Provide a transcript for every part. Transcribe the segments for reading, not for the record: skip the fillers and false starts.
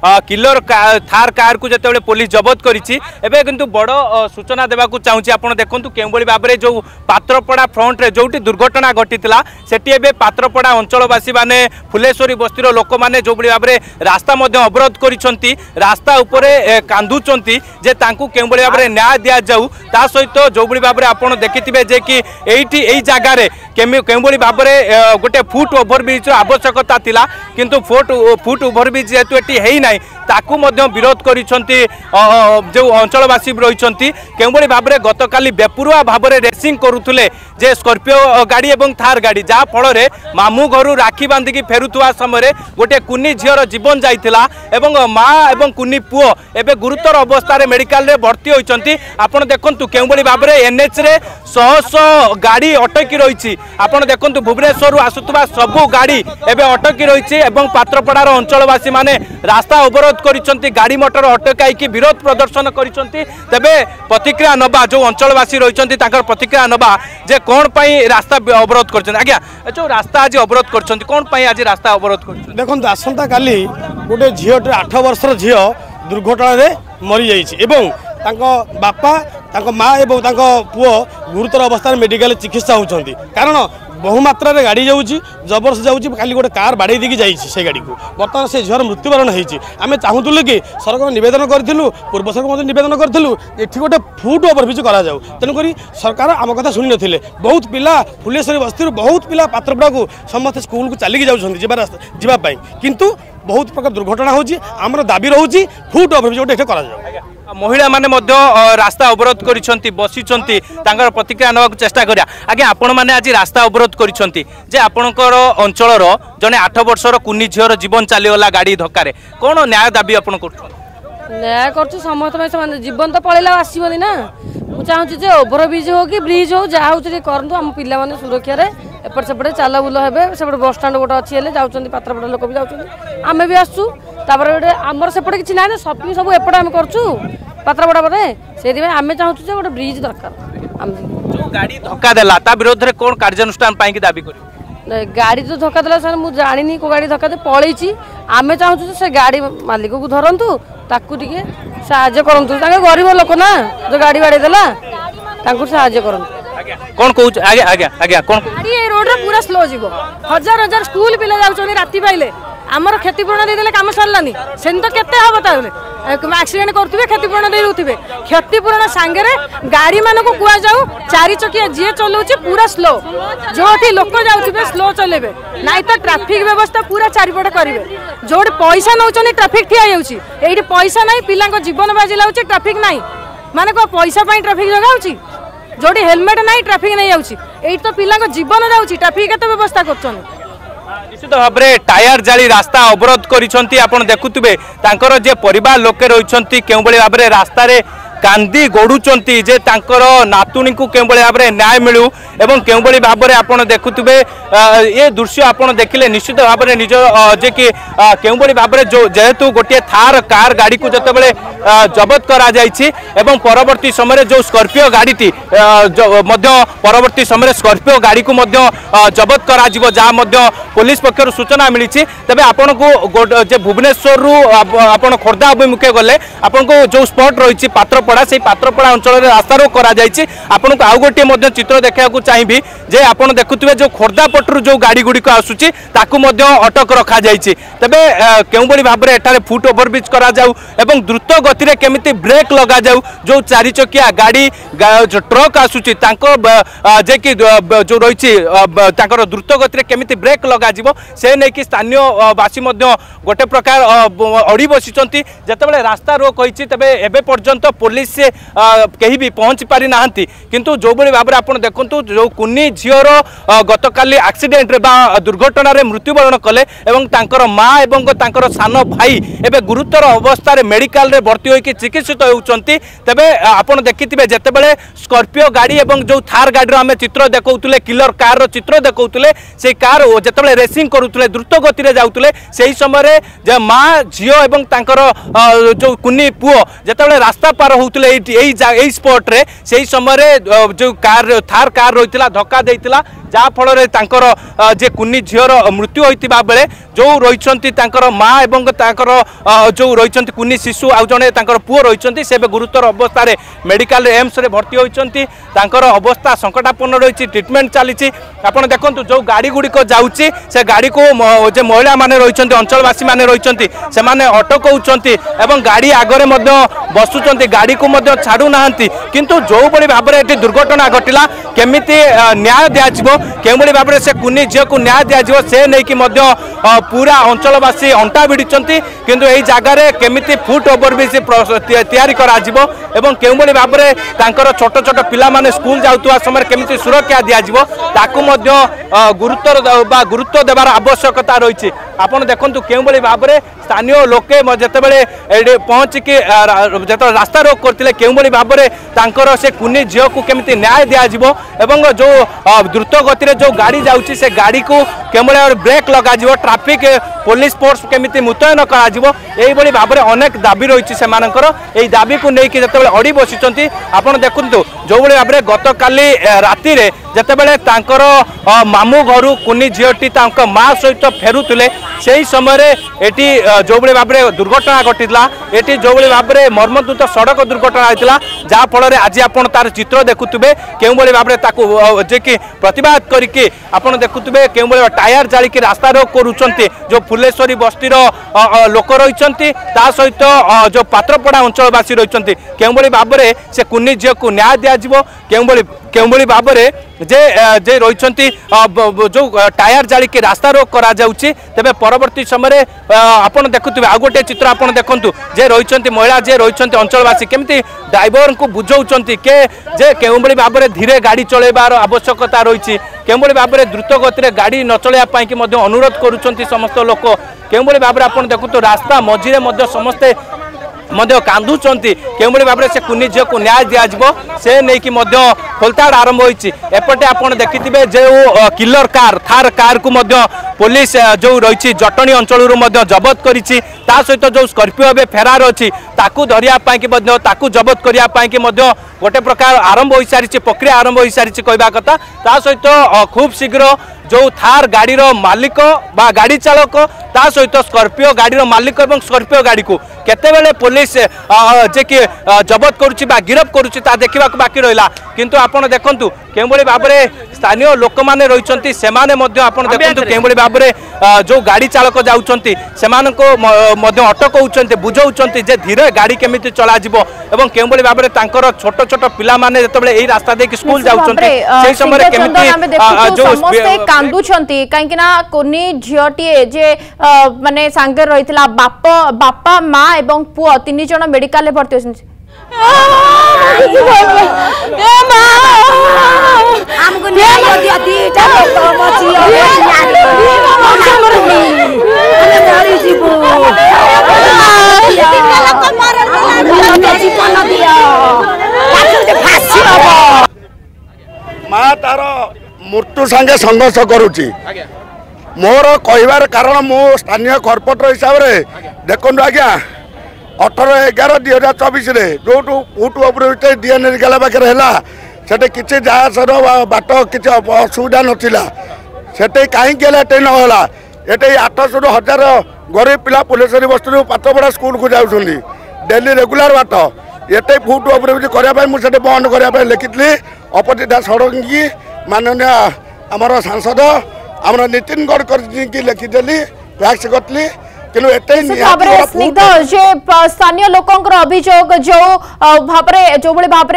Killer Thar car को जिते police जबत करिछि एबे किंतु बड़ सूचना देवा चाहूँगी आपण देखूँ केउ भाव में जो पात्रपड़ा फ्रंट रे जोटी दुर्घटना घटीला सेठी एबे पात्रपड़ा अंचलवासी माने फुलेश्वरी बस्तीर लोक मैंने जो भाव में रास्ता अवरोध करिसंती रास्ता उपरे कांदुचंती जे तांकू केउ भाव में न्याय दिया जाऊ ता सहित जो भाव में आपण देखिथिबे जे कि एई जगार केउ भाव में गोटे फुट ओभरब्रिज आवश्यकता थिला किंतु फुट ओभरब्रिज जेहेतु एटी हेई नाही ताकू मध्य विरोध करिसंती जो अंचलवासी रहिसंती केउ भाव में गतकाली बेपुरुआ भाव में रेसिंग करुले जे स्कॉर्पियो गाड़ी एवं थार गाड़ी जहाँ फल मामू घर राखी बांधिकी फेरुवा समय गोटे कुनी झीर जीवन जाइथिला एवं माँ एवं कुनी पुओ एवं गुरुतर अवस्था मेडिकल रे भर्ती होइचंती आपण देखंतु केउ भाव में एनएच रे शह गाड़ी अटकी रही आपण देखंतु भुवनेश्वर आसुवा सबू गाड़ी एवं अटकी रही एवं पात्रपड़ार अंचलवासी माने रास्ता अवरोध करिसंती गाड़ी मोटर अटकाई विरोध प्रदर्शन करिसंती तबे प्रतिक्रिया नबा जो अंचलवासी रहिसंती तांकर प्रतिक्रिया नबा जे कौन पाई रास्ता अवरोध कर आज्ञा जो रास्ता आज अवरोध कर कौन पाई आज रास्ता अवरोध कर देखो आसंता काली गोटे झील 8 वर्षर झील दुर्घटना मरी जाइए बापा माँ एवं पुओ गुरुतर अवस्था मेडिकल चिकित्सा होती कारण बहुमात्रा गाड़ी जाऊँगी जबरदस्त जाऊँगी खाली गोटे कार बाड़े दी जाइए गाड़ी को बर्तमान से झीर मृत्युवरण होती आम चाहूलु कि सरकार नवेदन करूँ पूर्व सरकार नवेदन करूँ ये गोटे फुट ओभरब्रिज कराऊ तेणुक सरकार आम कथा शुणी नथिले बहुत पिला फुलेश्वरी बस्ती बहुत पिला पात्रपड़ा को समस्त स्कूल को चलिकी जावाई किंतु बहुत प्रकार दुर्घटना होची आमर दाबी रोची फुट ओभरब्रिज गोटे कराऊ महिला माने मध्य रास्ता अवरोध करिसंती बसिसंती तांकर प्रतिक्रिया नवाक चेष्टा करिया आगे आपण माने आज रास्ता अवरोध करिसंती जे आपणकर अंचलर जने 8 वर्षर कुनी झीर जीवन चलीगला गाड़ी धक्का कौन न्याय दाबी आपण करछन न्याय करछु समस्त माने जीवन तो पळेला आसीबनी ना मु चाहूची जे ओभरब्रिज हो कि ब्रिज हो जा होची करंतु हम पिला माने सुरक्षा रे एपट सेपटे चाला बुल हेबे सेपटे बस स्टैंड गोटे अच्छी हेले जाउचंती पात्रपड़ा लोक भी जाउचंती आमे भी आसछु तापर गोटे आमर सेपटे किछि ना शॉपिंग सब एपटे हम करछु पात्रपड़ा परे सेति में आमे चाहूछु जे गोटे ब्रिज दरकार हम जो गाड़ी धक्का देला ता विरोध रे कोन कार्यानुष्ठान पाई कि दाबी करी गाड़ी जो धक्का देला सर मु जानिनी को गाड़ी धक्का दे पळेछि आमे चाहूछु से गाड़ी मालिक को धरंतु ताकू टिके सहाय्य करंतु ताके गरीब लोक ना जो गाड़ी बाड़े देला ताकू सहाय्य करंतु कौन कहूँ आगे आगे आगे कौन गाड़ी रोड रे पूरा स्लो जीवो हजार हजार स्कूल पिला जाउछनी राती पाइले आमर क्षतिपूर्ण दे देले काम सरलानी सेन तो केते हबो ताले एक्सीडेंट करथिबे क्षतिपूर्ण दे रुथिबे क्षतिपूर्ण सांगरे गाड़ी मानको कुआ जाऊ चारि चकिया जे चलौछि पूरा स्लो जोठी लोक जाउथिबे स्लो चलेबे नाइ तो ट्रैफिक व्यवस्था पूरा चारिपटे करिवे जोड पैसा नौचनी ट्रैफिक ठिया जाउछि एठी पैसा नाही पिलांको जीवन बाजी लाउछि ट्रैफिक नाही माने को पैसा पई ट्रैफिक जगाउछि जोड़ी हेलमेट नहीं ट्रैफिक नहीं जाउछि एठी तो पिलांको जीवन जाउछि ट्रैफिक केते व्यवस्था करछन निश्चित भाव में टायर जाली रास्ता अवरोध करिसंती आपण देखुथिबे तांकर जे परिवार लोके रहिसंती केउ बळे भाव में रास्ता रे कांदी गोडुचंती जे तांकर नातुणी को केउ बळे भाव में न्याय मिलू एवं केउ बळे भाव में आपण देखुथिबे ये दृश्य आपण देखिले निश्चित भाव में निज जे कि केउ बळे भाव में जो जेहेतु गोटे थार कार गाड़ी को जते बळे जबत करा जाइछि एवं परवर्ती समय जो स्कॉर्पियो गाड़ी थी मध्य परवर्ती समय स्कॉर्पियो गाड़ी को मध्य जबत करा जिवो जा मध्य पुलिस पक्षर सूचना मिली तबे आपण को जे भुवनेश्वर रु आपण खोर्धा अभिमुखे गले आपण को जो स्पॉट रही पात्रपड़ा से पात्रपड़ा अंचल रास्ता रोक करा जाइछि आपण को आउ गोटे मध्य चित्र देखा चाहिए जे आपण देखुथिबे जो खोर्धा पटरु जो गाड़ी गुड़ी आसुछि ताकू मध्य अटक रखा जाइछि तबे केउ बळी भाबरे एठारे फुट ओभरब्रिज करा जाऊ एवं द्रुत गति रे केमिति ब्रेक लगा जाऊ जो चारि चकिया गाड़ी जो ट्रक आसुछि तांको जे कि जो रही तांकर द्रुत गति रे केमिति ब्रेक लगा जिवो से नै कि स्थानीय वासी मध्य गोटे प्रकार अड़ी बसिचंती जेतेबेले रास्ता रोक होइछि तबे एबे पर्यंत पुलिस से कहीं भी पहुंच पारि नाहंती किंतु जो बळी भाबरे आपण देखंतु जो कुनी झियर गतकाली एक्सीडेंट रे बा दुर्घटना रे मृत्युवरण कले एवं तांकर माँ एवं तांकर सान भाई एबे गुरुतर अवस्था रे मेडिकल रे भर्ती होइकि चिकित्सित होउचंती तबे आपण देखिथिबे जेतेबेले स्कॉर्पियो गाड़ी एवं जो थार गाड़ी रो हमें चित्र देखौतुले किलर कार रो चित्र देखौतुले से कार जेतेबेले रेसिंग करूतुले द्रुत गति रे जाउतुले सेही समय जे माँ झियो एवं तांकर जो कुनी पुओ जेतेबेले रास्ता पार होउतुले एई स्पॉट रे सेही समय जो कार थार कार रहितला धक्का देइतला जहाँ फल जे कुनी झीर मृत्यु होता बेले जो रही माँ एवं जो रही कुनी शिशु आउ जड़े पुओ रही से गुरुतर अवस्था मेडिकल एम्स रे भर्ती होती अवस्था संकटापन्न रही ट्रिटमेंट चली आपड़ देखो जो गाड़ी गुड़िक जाऊँगी से गाड़ी को जो महिला मैंने रही अंचलवासी मैंने रही से अटकाउंट गाड़ी आगे बसुंच गाड़ी को छाड़ू ना किंतु जो भाई भाव में दुर्घटना घटला केमी न्याय दिज्व के भाव में से कुनी झील को न्याय दिज्व से नहीं कि पूरा अंचलवासी अंटा भिड़ी किंतु यही जगार केमी फुट ओवर ब्रिज तैयारी एवं के भाव में छोट छोट पिला माने स्कूल जाऊा समय केमी सुरक्षा दिज्व ताकू गुरुत्व देवार आवश्यकता रही आपड़ देखु के भाव में स्थानीय लोके जिते पहुँचिकी जो रास्ता रोक करते के भाव में से कुनी झील को केमी न्याय दिज्व एवं जो द्रुत गति जो गाड़ी जाऊँगी से गाड़ी को केवल ब्रेक लग ट्राफिक पुलिस फोर्स केमी मुतयन कर भाव में अनेक दाबी रही से दाबी को लेकिन जिते अड़ी बसी आपड़ देखु जो भाव में गत काली राति जिते मामू घर कुनी झीलटी माँ सहित फेरुले से समय जो भाव में दुर्घटना घटीला ये जो भाव में मर्मन्तुत सड़क दुर्घटना होता जहाँफल आज आप तार चित्र देखुवे के भाव में जे कि प्रतिवाद करके आपड़ देखुवे के टायर जालिकी रास्ता रोक करुँच जो फुलेश्वरी बस्तीर लोक रही सहित जो पात्रपड़ा अंचलवासी रही के भाव में से कुनी झील को न्याय दिज्व के भाव में जे रही जो टायर जालिकी रास्ता रोक करा तेज परवर्ती समय आपड़ देखुवे आ गोटे चित्र आप देखु जे रही महिला जे रही अंचलवासी केमती ड्राइवर को बुझाऊँ के भाव में धीरे गाड़ी चलैबार आवश्यकता रही के भाव में द्रुत गति गाड़ी न चलैया कि अनुरोध करुँच समस्त लोक के भाव में आप देखु रास्ता मझीरे समस्ते कांदुंट के भाव में से कुनी झील को न्याय दिज्व से नहीं कि खोलताड़ आरंभ होपटे आप देखिए जो किलर कार थार कार को पुलिस जो रही जटणी अंचल जबत कर सहित जो स्कॉर्पियो ए फेरार अच्छी ताकू धरिया जबत करने गोटे प्रकार आरंभ हो सारी प्रक्रिया आरंभ हो सारी कहवा कथा सहित खूब शीघ्र जो थार गाड़ी मालिक बा गाड़ी चालक सहित स्कॉर्पियो गाड़ी मालिक और स्कॉर्पियो गाड़ी को केतेबेले पुलिस जे कि जबत करुच्ची गिरफ करुच्ची देखा बाकी रहा किंतु आपड़ देखु के भाव में स्थानीय लोक मैंने रही से देखु के भाव में जो गाड़ी चालक जाऊँगी से अटकाउं बुझाऊँ जे धीरे गाड़ी केमी चल के भाव में छोट छोट पिला माने यही रास्ता दे स्कूल जाऊँगी समय कांदुछंती कहीं कुनी झीलटीए जे माने सांगे रही बापा माँ एवं पुआ तीन जन मेडिकल भर्ती होती माँ तार मृत्यु संगे संघर्ष करुच्ची मोर कहबार कारण मो स्थानीय कॉर्पोरेटर हिसाब से देखु आज्ञा 18/11/2024 जो फुट ओवर डीएन मेडिकल पाखे है किसी जहाजर बाट किसी असुविधा नाला से कहीं नगला ये 800-1000 गरीब पिला पुलिसरी बस्ती पात्रपड़ा स्कूल को जाऊँगी डेली रेगुलर बाट ये फुट ओवर ब्रिज करने मुझे बंद करने लिखी अपोजिट सड़की माननीय आमर सांसद आम नितिन गडकरी की लिखिदेली फैक्स करी स्थानीय लोकंर अभियोग जो भाव जो भाव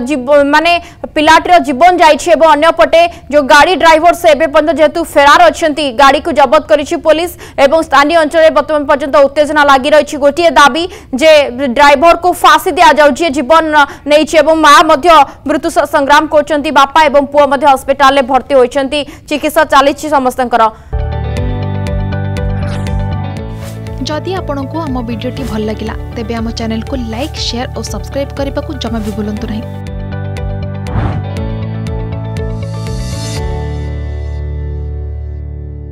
जो माने पिलाटीर जीवन जाइए अन्यपटे जो गाड़ी ड्राइवर से जेहेतु फेरार अच्छा गाड़ी को जबत करी पुलिस एवं स्थानीय अंचल बर्तमान पर्यंत उत्तेजना लगी रही गोटे दाबी जे ड्राइवर को फांसी दि जाऊे जीवन नहीं माँ मृत्यु संग्राम कर बापा एवं पुओ हस्पिटाल भर्ती होती चिकित्सा चली समस्त। जदि आपंक आम भिडी भल लगा तेब आम चैनल को लाइक शेयर और सब्सक्राइब करने को जमा भी भूलु नहीं।